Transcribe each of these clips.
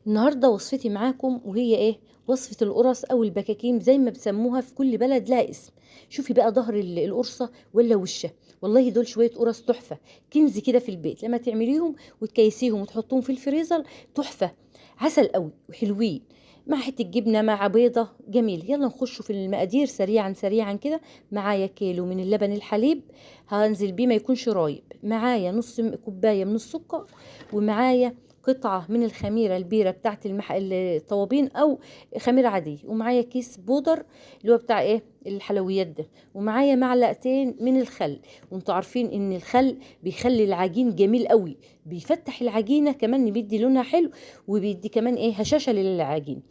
النهارده وصفتي معاكم وهي ايه؟ وصفة القرص او البكاكيم زي ما بسموها، في كل بلد لها اسم. شوفي بقى ظهر القرصة ولا وشها. والله دول شوية قرص تحفة، كنز كده في البيت لما تعمليهم وتكيسيهم وتحطوهم في الفريزر. تحفة، عسل قوي وحلوين، مع حتة جبنة مع بيضة جميل. يلا نخشوا في المقادير سريعا سريعا كده. معايا كيلو من اللبن الحليب، هنزل بيه ما يكونش رايب. معايا نص كوباية من السكر، ومعايا قطعة من الخميرة البيرة بتاعت الطوابين أو خميرة عادية، ومعايا كيس بودر اللي هو بتاع إيه الحلويات ده، ومعايا معلقتين من الخل. وانتوا عارفين إن الخل بيخلي العجين جميل قوي، بيفتح العجينة كمان، بيدي لونها حلو، وبيدي كمان إيه هشاشة للعجين.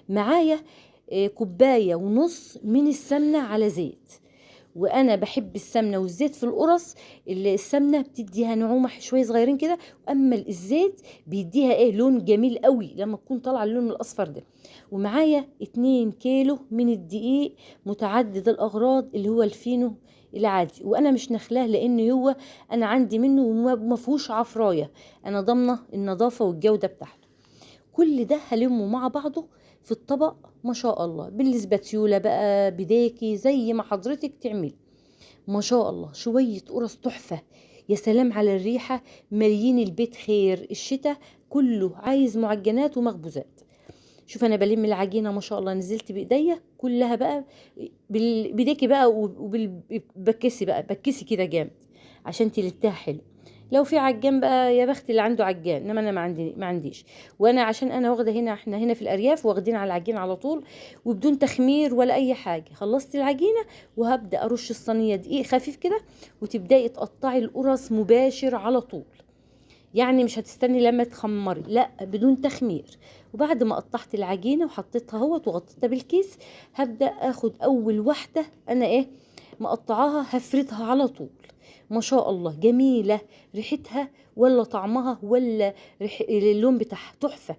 معايا كوباية ونص من السمنة على زيت، وانا بحب السمنه والزيت في القرص. السمنه بتديها نعومه شويه صغيرين كده، اما الزيت بيديها ايه لون جميل قوي لما تكون طالعه اللون الاصفر ده. ومعايا 2 كيلو من الدقيق متعدد الاغراض اللي هو الفينو العادي، وانا مش نخلاه لان هو انا عندي منه وما فيهوش عفرايه، انا ضامنه النظافه والجوده بتاعته. كل ده هلمه مع بعضه في الطبق، ما شاء الله بالسباتيولا بقى بداكي زي ما حضرتك تعملي. ما شاء الله شوية قرص تحفة. يا سلام على الريحة، مالين البيت خير. الشتاء كله عايز معجنات ومخبوزات. شوف انا بلم العجينة ما شاء الله، نزلت بايديا كلها بقى بايديكي بقى، وبكسي بقى بكسي كده جامد عشان تلتها حلو. لو في عجان بقى يا بخت اللي عنده عجان، انما انا ما عنديش. وانا عشان انا واخده هنا، احنا هنا في الارياف واخدين على العجين على طول، وبدون تخمير ولا اي حاجه. خلصت العجينه وهبدا ارش الصينيه دقيق خفيف كده، وتبداي تقطعي القرص مباشر على طول. يعني مش هتستني لما تخمري، لا بدون تخمير. وبعد ما قطعت العجينه وحطيتها اهوت وغطيتها بالكيس، هبدا اخد اول واحده انا ايه مقطعاها، هفردها على طول. ما شاء الله جميله، ريحتها ولا طعمها ولا اللون بتاعها تحفه.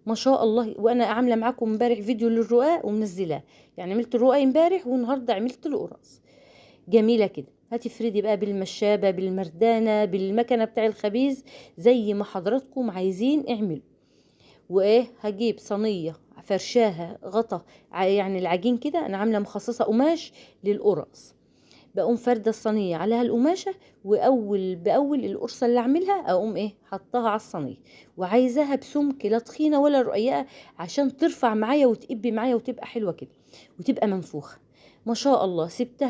ما شاء الله. وانا عامله معاكم امبارح فيديو للرقاق ومنزلاه، يعني عملت الرقاق امبارح والنهارده عملت القرص. جميلة كده. هتفردي بقى بالمشابة بالمردانة بالمكنة بتاع الخبيز زي ما حضراتكم عايزين اعملوا. وايه هجيب صينية فرشاها غطا، يعني العجين كده انا عاملة مخصصة قماش للقرص. بقوم فردة الصينية عليها القماشة، واول باول القرصة اللي اعملها اقوم ايه حطها على الصينية، وعايزاها بسمك لا تخينة ولا رقيقة عشان ترفع معايا وتقب معايا وتبقى حلوة كده وتبقى منفوخة. ما شاء الله سبتها